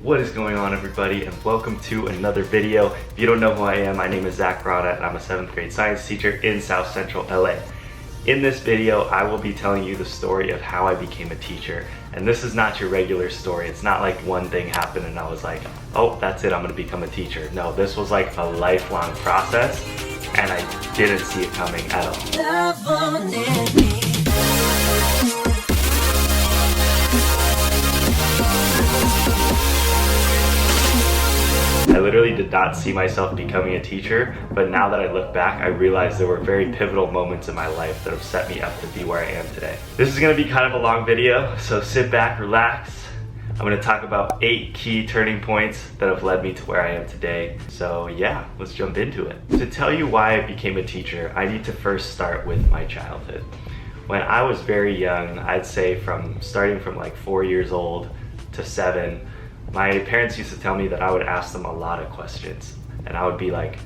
What is going on, everybody, and welcome to another video. If you don't know who I am, my name is Zach Brada and I'm a 7th grade science teacher in South Central LA. In this video, I will be telling you the story of how I became a teacher. And this is not your regular story. It's not like one thing happened and I was like, oh, that's it, I'm gonna become a teacher. No, this was like a lifelong process and I didn't see it coming at all. I literally did not see myself becoming a teacher, but now that I look back, I realize there were very pivotal moments in my life that have set me up to be where I am today. This is gonna be kind of a long video, so sit back, relax. I'm gonna talk about 8 key turning points that have led me to where I am today. So yeah, let's jump into it. To tell you why I became a teacher, I need to first start with my childhood. When I was very young, I'd say starting from like 4 years old to 7, my parents used to tell me that I would ask them a lot of questions. And I would be like,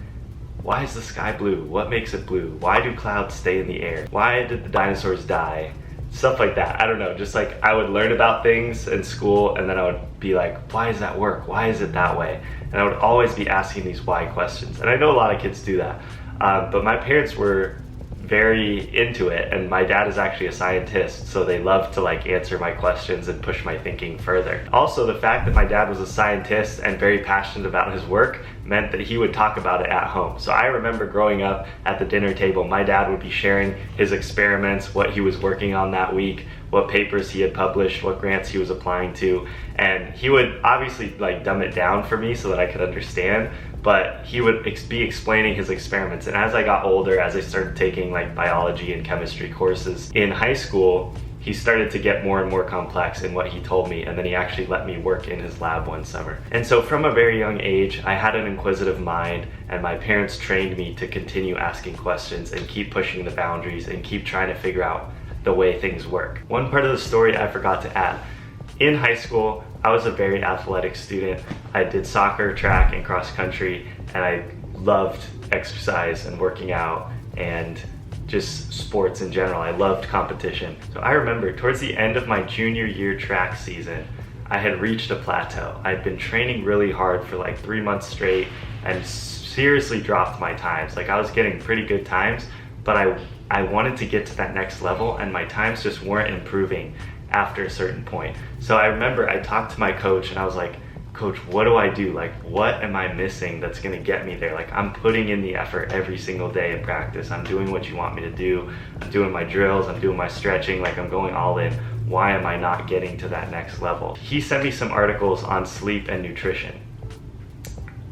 why is the sky blue? What makes it blue? Why do clouds stay in the air? Why did the dinosaurs die? Stuff like that. I don't know, just like I would learn about things in school and then I would be like, why does that work? Why is it that way? And I would always be asking these why questions. And I know a lot of kids do that, but my parents were very into it, and my dad is actually a scientist, so they love to like answer my questions and push my thinking further. Also, the fact that my dad was a scientist and very passionate about his work meant that he would talk about it at home. So I remember growing up at the dinner table, my dad would be sharing his experiments, what he was working on that week, what papers he had published, what grants he was applying to, and he would obviously like dumb it down for me so that I could understand, but he would be explaining his experiments. And as I got older, as I started taking like biology and chemistry courses in high school, he started to get more and more complex in what he told me, and then he actually let me work in his lab one summer. And so from a very young age, I had an inquisitive mind, and my parents trained me to continue asking questions and keep pushing the boundaries and keep trying to figure out the way things work. One part of the story I forgot to add. In high school, I was a very athletic student. I did soccer, track, and cross country, and I loved exercise and working out and just sports in general. I loved competition. So I remember towards the end of my junior year track season, I had reached a plateau. I'd been training really hard for like 3 months straight and seriously dropped my times. Like I was getting pretty good times, but I wanted to get to that next level and my times just weren't improving after a certain point. So I remember I talked to my coach and I was like, Coach, what do I do? Like, what am I missing that's gonna get me there? Like, I'm putting in the effort every single day in practice. I'm doing what you want me to do. I'm doing my drills, I'm doing my stretching, like I'm going all in. Why am I not getting to that next level? He sent me some articles on sleep and nutrition.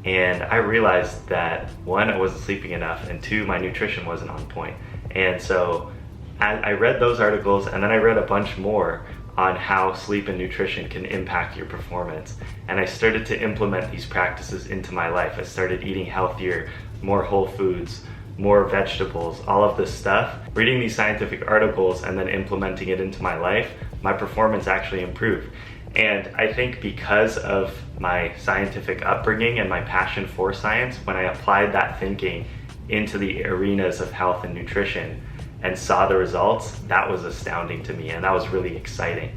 And I realized that 1, I wasn't sleeping enough, and 2, my nutrition wasn't on point. And so I read those articles, and then I read a bunch more on how sleep and nutrition can impact your performance. And I started to implement these practices into my life. I started eating healthier, more whole foods, more vegetables, all of this stuff. Reading these scientific articles and then implementing it into my life, my performance actually improved. And I think because of my scientific upbringing and my passion for science, when I applied that thinking into the arenas of health and nutrition and saw the results, that was astounding to me, and that was really exciting.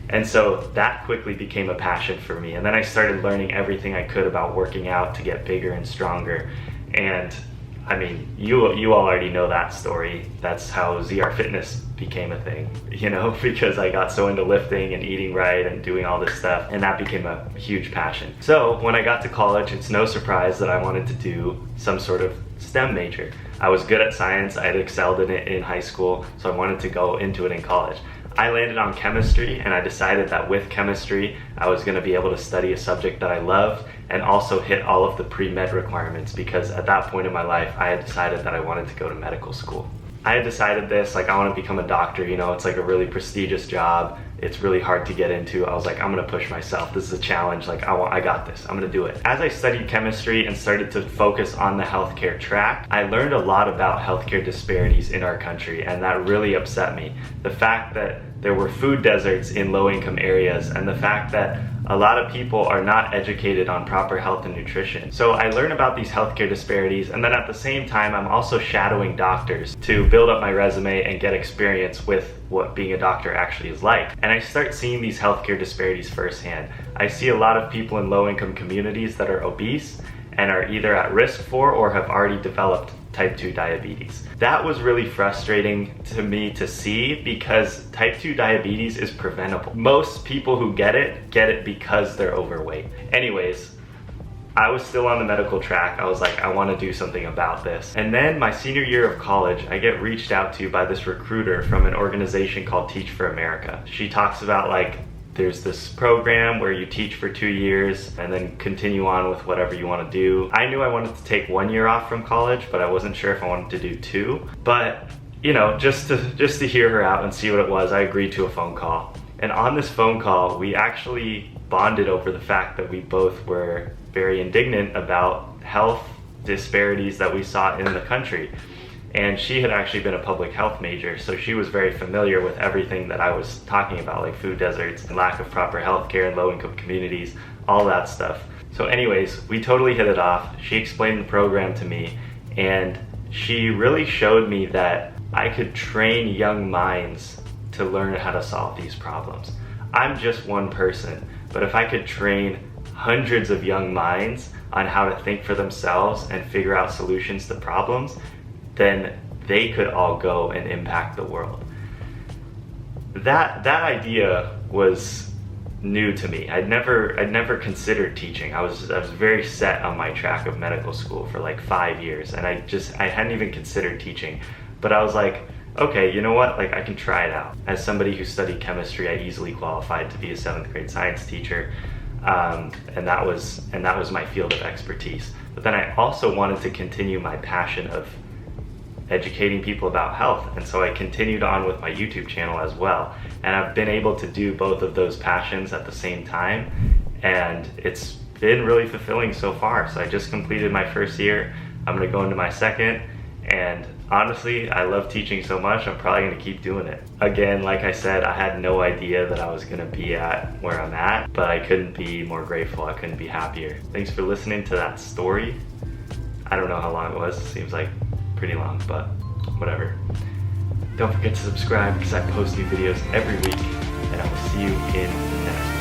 And so that quickly became a passion for me. And then I started learning everything I could about working out to get bigger and stronger. And I mean, you all already know that story. That's how ZR Fitness became a thing, you know, because I got so into lifting and eating right and doing all this stuff, and that became a huge passion. So when I got to college, it's no surprise that I wanted to do some sort of STEM major. I was good at science, I had excelled in it in high school, so I wanted to go into it in college. I landed on chemistry, and I decided that with chemistry, I was going to be able to study a subject that I loved and also hit all of the pre-med requirements, because at that point in my life, I had decided that I wanted to go to medical school. I had decided this, like I want to become a doctor, you know, it's like a really prestigious job. It's really hard to get into. I was like, I'm gonna push myself. This is a challenge, like I got this, I'm gonna do it. As I studied chemistry and started to focus on the healthcare track, I learned a lot about healthcare disparities in our country, and that really upset me. The fact that there were food deserts in low-income areas, and the fact that a lot of people are not educated on proper health and nutrition. So I learn about these healthcare disparities, and then at the same time, I'm also shadowing doctors to build up my resume and get experience with what being a doctor actually is like. And I start seeing these healthcare disparities firsthand. I see a lot of people in low-income communities that are obese and are either at risk for or have already developed type 2 diabetes. That was really frustrating to me to see because type 2 diabetes is preventable. Most people who get it because they're overweight. Anyways, I was still on the medical track. I was like, I want to do something about this. And then my senior year of college, I get reached out to by this recruiter from an organization called Teach for America. She talks about like, there's this program where you teach for 2 years and then continue on with whatever you want to do. I knew I wanted to take 1 year off from college, but I wasn't sure if I wanted to do 2. But, you know, just to hear her out and see what it was, I agreed to a phone call. And on this phone call, we actually bonded over the fact that we both were very indignant about health disparities that we saw in the country. And she had actually been a public health major, so she was very familiar with everything that I was talking about, like food deserts and lack of proper health care in low-income communities, all that stuff. So anyways, we totally hit it off. She explained the program to me, and she really showed me that I could train young minds to learn how to solve these problems. I'm just one person, but if I could train hundreds of young minds on how to think for themselves and figure out solutions to problems, then they could all go and impact the world. That idea was new to me. I'd never considered teaching. I was very set on my track of medical school for like 5 years, and I hadn't even considered teaching. But I was like, okay, you know what? Like, I can try it out. As somebody who studied chemistry, I easily qualified to be a 7th grade science teacher, and that was my field of expertise. But then I also wanted to continue my passion of educating people about health, and so I continued on with my YouTube channel as well, and I've been able to do both of those passions at the same time, and it's been really fulfilling so far. So I just completed my first year, I'm gonna go into my second, and honestly, I love teaching so much, I'm probably gonna keep doing it. Again, like I said, I had no idea that I was gonna be at where I'm at, but I couldn't be more grateful, I couldn't be happier. Thanks for listening to that story. I don't know how long it was, it seems like pretty long, but whatever. Don't forget to subscribe because I post new videos every week, and I will see you in the next one.